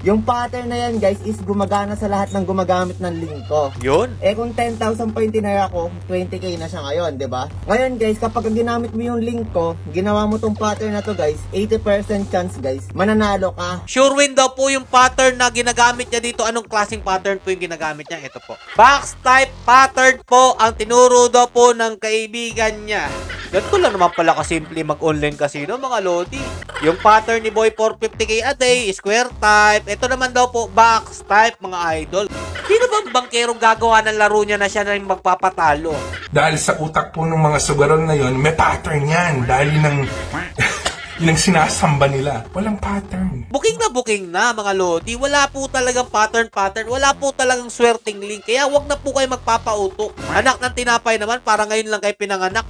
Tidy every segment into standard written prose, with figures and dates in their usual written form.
Yung pattern na yan guys is gumagana sa lahat ng gumagamit ng link ko. Yun? Eh kung 10,000 pa yung tinaya ko, 20k na siya ngayon, di ba? Ngayon guys, kapag ginamit mo yung link ko, ginawa mo tong pattern na to guys, 80% chance guys, mananalo ka. Sure win daw po yung pattern na ginagamit niya dito. Anong klaseng pattern po yung ginagamit niya? Ito po. Box type pattern po ang tinuro daw po ng kaibigan niya. Ganito lang naman pala kasimple mag-online casino mga lodi. Yung pattern ni Boy 450k a day, square type. Ito naman daw po, box type mga idol. Sino bang bangkerong gagawa ng laro niya na siya na yung magpapatalo? Dahil sa utak po ng mga sugaron na yon, may pattern yan. Dahil yun ang sinasamba nila. Walang pattern. Booking na mga lodi. Wala po talagang pattern. Wala po talagang swerting link. Kaya wag na po kayo magpapauto. Anak ng tinapay naman, para ngayon lang kayo pinanganak.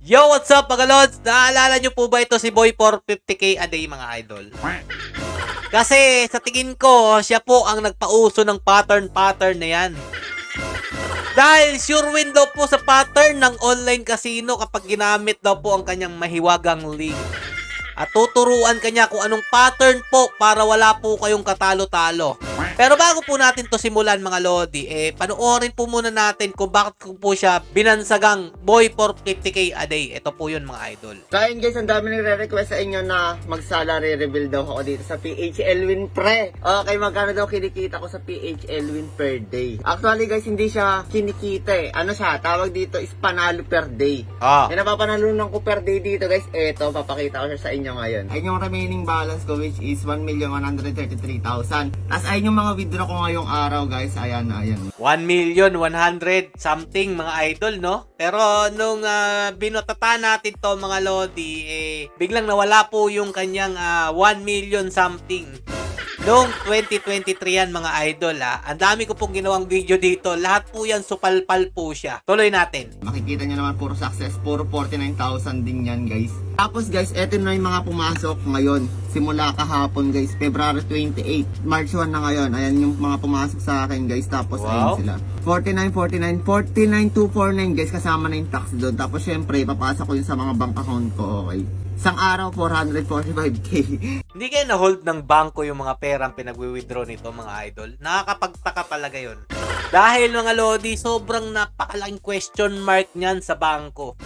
Yo, what's up mga lods? Naalala nyo po ba ito si Boy 450k a day mga idol? Kasi sa tingin ko, siya po ang nagpauso ng pattern na yan. Dahil sure win daw po sa pattern ng online casino kapag ginamit daw po ang kanyang mahiwagang link. At tuturuan kanya kung anong pattern po para wala po kayong katalo-talo. Pero bago po natin to simulan mga lodi, panoorin po muna natin kung bakit po siya binansagang Boy 450k a day. Ito po yun mga idol. So ayun guys, ang dami nagre-request sa inyo na mag-salary reveal daw ako dito sa PH Elwin Pre. Okay, magkano daw kinikita ko sa PH Elwin per day? Actually guys, hindi siya kinikita eh. Ano siya? Tawag dito is panalo per day. Yung napapanalunan ko per day dito guys, eto, papakita ko siya sa inyo ngayon. Ayun yung remaining balance ko which is 1,133,000. Tapos ayun yung mga withdraw ko ngayong araw guys. Ayan. 1,100 something mga idol, no? Pero nung binotata natin to mga lodi, biglang nawala po yung kanyang 1 million something. Noong 2023 yan mga idol Ang dami ko pong ginawang video dito. Lahat po yan supalpal po siya. Tuloy natin. Makikita nyo naman puro success. Puro 49,000 din yan guys. Tapos guys, eto na yung mga pumasok ngayon. Simula kahapon guys. February 28. March 1 na ngayon. Ayan yung mga pumasok sa akin guys. Tapos ayun sila. 49,249 guys. Kasama na yung tax doon. Tapos syempre, papasok ko yun sa mga bank account ko. Okay. Isang araw, 445k. Hindi kayo na-hold ng bangko yung mga perang pinagwi-withdraw nito mga idol. Nakakapagtaka talaga yun. Dahil mga lodi, sobrang napakalaking question mark niyan sa bangko.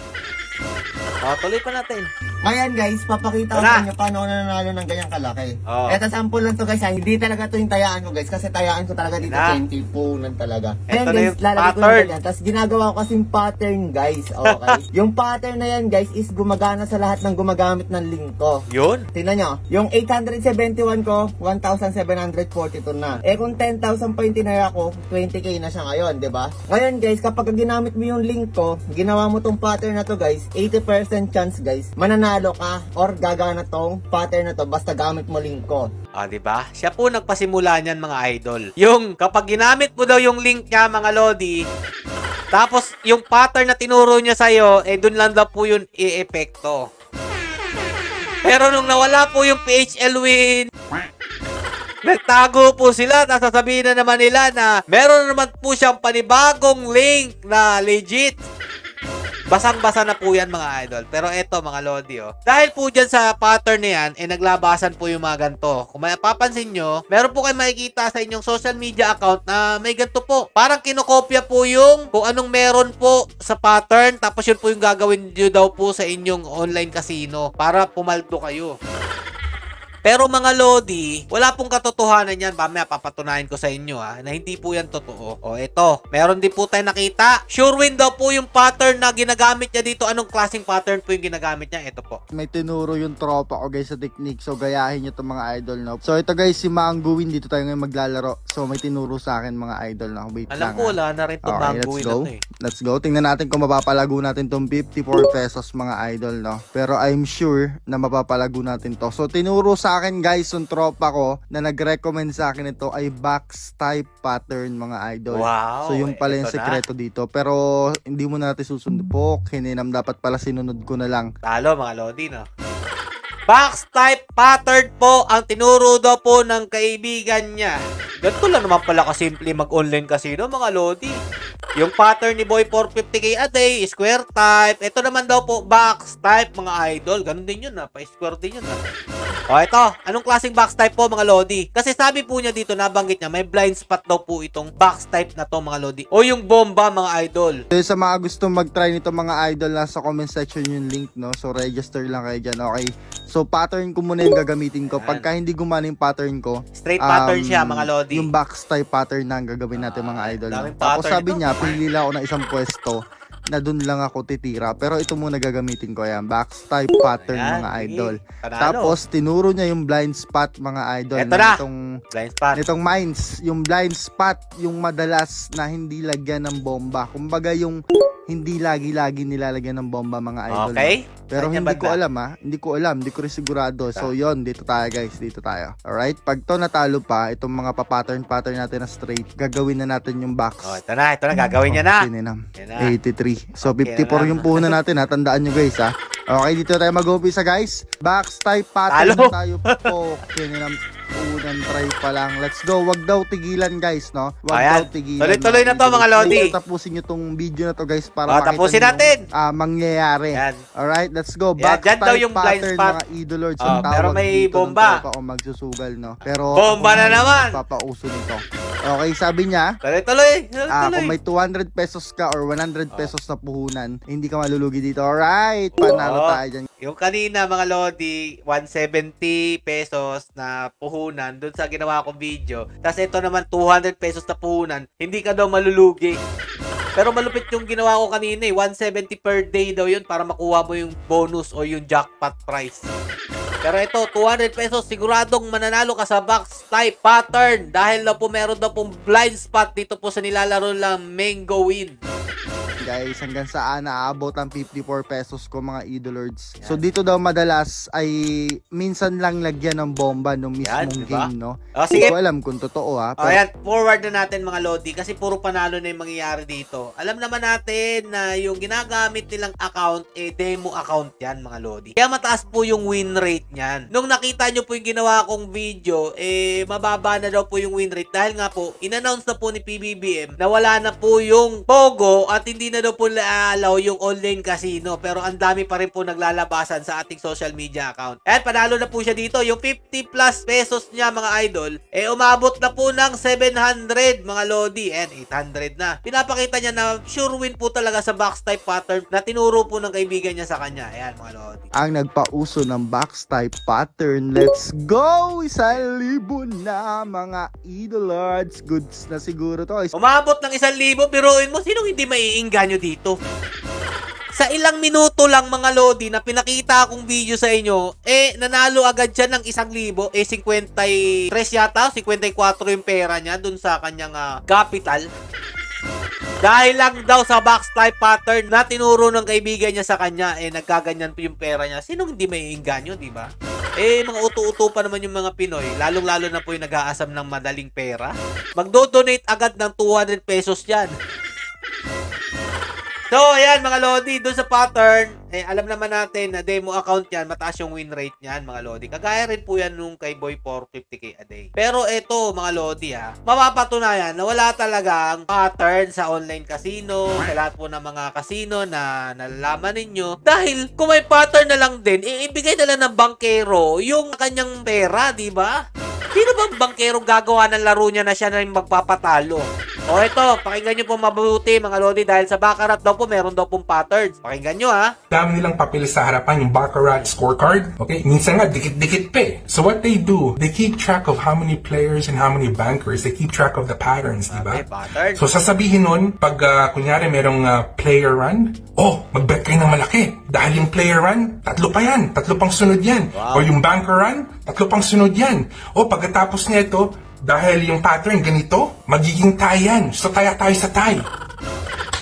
Tuloy pa natin. Ngayon guys, papakita ko sa inyo paano nanalo ng ganyang kalaki. Eto sample lang to guys. Hindi talaga to yung tayaan ko guys. Kasi tayaan ko talaga dito 20 punan talaga. Then guys, lalagay ko yung ganyan. Tapos ginagawa ko kasing pattern guys. Okay. Yung pattern na yan guys is gumagana sa lahat ng gumagamit ng link ko. Yun? Tingnan nyo. Yung 871 ko, 1,742 na. Kung 10,000 pa yung tinaya ko, 20k na siya ngayon, di ba? Ngayon guys, kapag ginamit mo yung link ko, ginawa mo tong pattern na to guys, 80% chance guys, mananalo ka or gagana tong pattern na to basta gamit mo link ko. Diba? Siya po nagpasimula niyan mga idol. Yung kapag ginamit mo daw yung link niya mga lodi, tapos yung pattern na tinuro niya sa'yo, dun lang daw po yun i-epekto. Pero nung nawala po yung PH Elwin, nagtago po sila. Nasasabihin na naman nila na meron naman po siyang panibagong link na legit. Basang-basa na po yan mga idol. Pero eto mga lodi dahil po dyan sa pattern na yan, naglabasan po yung mga ganito. Kung mapapansin nyo, meron po kayo makikita sa inyong social media account na may ganito po. Parang kinokopya po yung kung anong meron po sa pattern. Tapos yun po yung gagawin nyo daw po sa inyong online casino para pumaldo kayo. Pero mga lodi, wala pong katotohanan yan. Mamaya papatunayan ko sa inyo na hindi po yan totoo. Ito, meron din po tayo nakita. Sure win daw po yung pattern na ginagamit niya dito. Anong klaseng pattern po yung ginagamit niya? Ito po. May tinuro yung tropa ko guys sa technique. So gayahin nyo itong mga idol no. So ito guys, si Manguin. Dito tayo ngayon maglalaro. So may tinuro sa akin mga idol na. Wait alam lang ko wala na rin itong Manguin na to Let's go. Tingnan natin kung mapapalago natin itong 54 pesos mga idol no. Pero I'm sure na mapapalago natin to. So tinuro sa akin guys yung tropa ko na nag-recommend sa akin ito ay box type pattern mga idol. Wow, so yung pala yung sekreto dito. Pero hindi mo natin susundupok. Hininam dapat pala sinunod ko na lang. Talo mga lodi no. Box type pattern po ang tinuro daw po ng kaibigan niya. Ganito lang naman pala kasimple mag-online casino mga lodi. Yung pattern ni Boy 450k a day, square type. Ito naman daw po, box type, mga idol. Ganun din yun pa-square din yun O ito, anong klaseng box type po mga lodi? Kasi sabi po niya dito, nabanggit niya, may blind spot daw po itong box type na to mga lodi. O yung bomba mga idol. So, sa mga gusto mag-try nito mga idol, nasa comment section yung link, no? So, register lang kayo dyan, okay? So, pattern ko muna yung gagamitin ko. Pagka hindi gumana yung pattern ko, straight pattern siya mga lodi. Yung box type pattern na ang gagawin natin mga idol. daming Tapos pattern sabi ito. niya, pili lang ako ng isang pwesto na dun lang ako titira. Pero ito muna gagamitin ko. Ayan, box type pattern Ayan, mga sige. idol. Panalo. Tapos, tinuro niya yung blind spot mga idol. Eto na. Blind spot. Nitong mines, yung blind spot, yung madalas na hindi lagyan ng bomba. Kumbaga yung hindi lagi-lagi nilalagyan ng bomba mga idol. Okay. Pero Kanya hindi ko banda. alam hindi ko rin sigurado. So yon, dito tayo guys, dito tayo. Alright, pag to natalo pa, itong mga pattern natin na straight, gagawin na natin yung box. Ito na, gagawin niya na. Sininam. Yan na. 83. So Okay 54 na yung puhunan natin ha, tandaan nyo guys ha. Okay, dito tayo mag-umpisa guys. Box type pattern Talo. tayo po. Sininam. Unang try pa lang. Let's go. Wag daw tigilan guys, no? Wag Ayan. daw tigilan. Tuloy-tuloy na to, mga lodi. Please, tapusin nyo tong video na to guys para makita tapusin nyo natin. yung, mangyayari. Yan. Alright, let's go. Yan, Back dyan daw type yung blind pattern spot. mga idolords. Oh, Ang pero tawag may dito ng bomba. tropa o magsusugal, no? Pero Bomba na naman. Papauso nito. Okay, sabi niya, Tuloy-tuloy. kung may 200 pesos ka or 100 pesos na puhunan, hindi ka malulugi dito. Alright, panalo Oo. tayo dyan. Yung kanina mga lodi, 170 pesos na puhunan dun sa ginawa kong video. Tapos ito naman 200 pesos na puhunan, hindi ka daw malulugi. Pero malupit yung ginawa ko kanina 170 per day daw yun para makuha mo yung bonus o yung jackpot prize. Pero ito, 200 pesos, siguradong mananalo ka sa box type pattern dahil daw po meron daw pong blind spot dito po sa nilalaro lang Mango Win. Guys, hanggang saan naabot ang 54 pesos ko mga idolords. So dito daw madalas ay minsan lang lagyan ng bomba nung mismong Yan, diba? game, no? O, Hindi sige. ko alam kung totoo ha. O yan, forward na natin mga lodi kasi puro panalo na yung mangyayari dito. Alam naman natin na yung ginagamit nilang account, demo account yan mga lodi. Kaya mataas po yung win rate niyan. Nung nakita nyo po yung ginawa kong video, mababa na daw po yung win rate dahil nga po, in-announce na po ni PBBM na wala na po yung Pogo at hindi na daw po allow yung online casino. Pero ang dami pa rin po naglalabasan sa ating social media account. At panalo na po siya dito. Yung 50 plus pesos niya mga idol, umabot na po ng 700 mga lodi. And 800 na. Pinapakita niya na sure win po talaga sa box type pattern na tinuro po ng kaibigan niya sa kanya. Ayan mga lodi. Ang nagpauso ng box type pattern, let's go! 1,000 na mga idolords. Goods na siguro to. Umabot ng 1,000. Biruin mo, sinong hindi maiinganyo dito? Sa ilang minuto lang mga lodi na pinakita akong video sa inyo, nanalo agad siya ng 1,000. 53 yata, 54 yung pera niya dun sa kanyang capital. Dahil lang daw sa box type pattern na tinuro ng kaibigan niya sa kanya, nagkaganyan po yung pera niya. Sinong hindi maiinganyo, di ba? Mga uto-uto pa naman yung mga Pinoy, lalong-lalo na po yung nag-aasam ng madaling pera. Magdo-donate agad ng 200 pesos yan. So, ayan mga lodi, doon sa pattern, alam naman natin na demo account yan, mataas yung win rate niyan mga lodi. Kagaya rin po yan nung kay Boy 450k a day. Pero ito mga lodi mapapatunayan na wala talagang pattern sa online casino, sa lahat po ng mga casino na nalalaman ninyo. Dahil kung may pattern na lang din, ibigay na lang ng bankero yung kanyang pera, di ba? Sino bang bankero gagawa ng laro niya na siya na yung magpapatalo? O ito, pakinggan nyo po mabuti mga lodi dahil sa Baccarat daw po meron daw pong patterns. Pakinggan nyo Dami nilang papel sa harapan, yung Baccarat scorecard. Okay? Minsan nga, dikit-dikit pa eh. So what they do, they keep track of how many players and how many bankers. They keep track of the patterns, di ba? Okay, pattern. So sasabihin nun, pag kunyari merong player run, mag-bet kayo ng malaki. Dahil yung player run, 3 pa yan. 3 pang sunod yan. Wow. O yung banker run, 3 pang sunod yan. O pagkatapos nito, dahil yung pattern ganito, magiging tie yan. So tayo sa tie.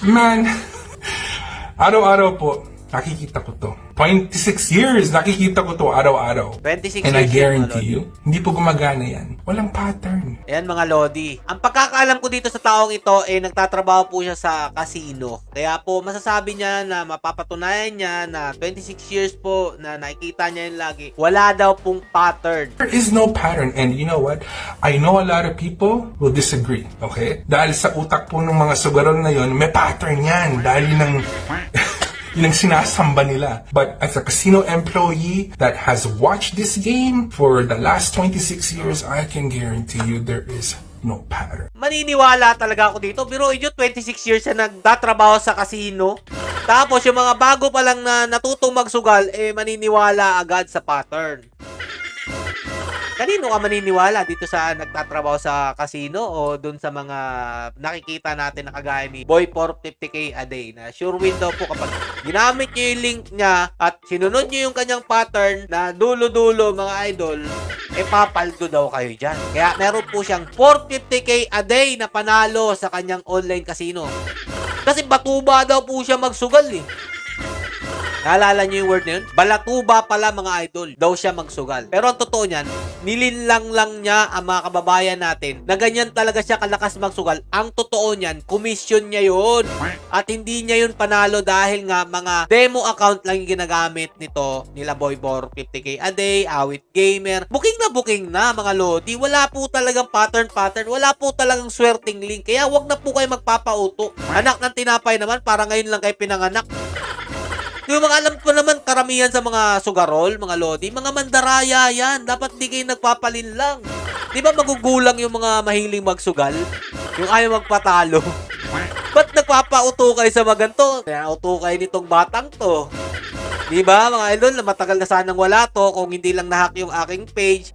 Man, araw-araw po, Nakikita ko to. 26 years, nakikita ko to araw-araw. 26 And I years, guarantee mga Lodi. you, hindi po gumagana yan. Walang pattern. Ayan mga Lodi. Ang pagkakaalam ko dito sa taong ito, nagtatrabaho po siya sa casino. Kaya po, masasabi niya na mapapatunayan niya na 26 years po na nakikita niya yun lagi. Wala daw pong pattern. There is no pattern. And you know what? I know a lot of people will disagree. Okay? Dahil sa utak po ng mga sugarol na yon, may pattern yan. Dahil yun ang yun ang sinasamba nila. But as a casino employee that has watched this game for the last 26 years, I can guarantee you there is no pattern. Maniniwala talaga ako dito. Pero yun, 26 years na nagtatrabaho sa casino. Tapos yung mga bago pa lang na natutong magsugal, maniniwala agad sa pattern. Kanino ka maniniwala? Dito sa nagtatrabaho sa casino o dun sa mga nakikita natin na kagaya ni Boy 450k a day na sure win daw po kapag ginamit nyo yung link niya at sinunod nyo yung kanyang pattern na dulo-dulo mga idol, papaldo daw kayo dyan. Kaya meron po siyang 450k a day na panalo sa kanyang online casino. Kasi batuba daw po siya magsugal eh. Naalala niyo yung word na yun? Balatuba pala mga idol. Daw siya magsugal. Pero ang totoo niyan, nilinlang lang niya ang mga kababayan natin na ganyan talaga siya kalakas magsugal. Ang totoo niyan, commission niya yun. At hindi niya yun panalo dahil nga mga demo account lang yung ginagamit nito. Nila Boybor 50k a day, Awit Gamer. Booking na mga Lodi. Wala po talagang pattern. Wala po talagang swerting link. Kaya wag na po kayo magpapauto. Anak ng tinapay naman, para ngayon lang kayo pinanganak. Yung mga alam ko naman, karamihan sa mga sugarol, mga Lodi, mga mandaraya yan. Dapat di kayo nagpapalin lang. Di ba magugulang yung mga mahiling magsugal? Yung ayaw magpatalo. Ba't nagpapauto kayo sa maganto? Kaya auto kayo nitong batang to. Di ba mga idol, na matagal na sanang wala to. Kung hindi lang nahack yung aking page,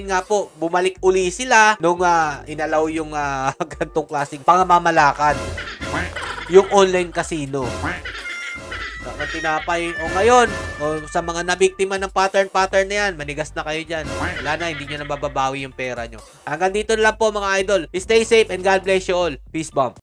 nga po, bumalik uli sila nung inalaw yung gantong klaseng pangamamalakad. Yung online casino. Ang tinapay. O ngayon, sa mga nabiktima ng pattern na yan, manigas na kayo dyan. Wala na, hindi nyo na mababawi yung pera nyo. Hanggang dito na lang po mga idol. Stay safe and God bless you all. Peace bomb.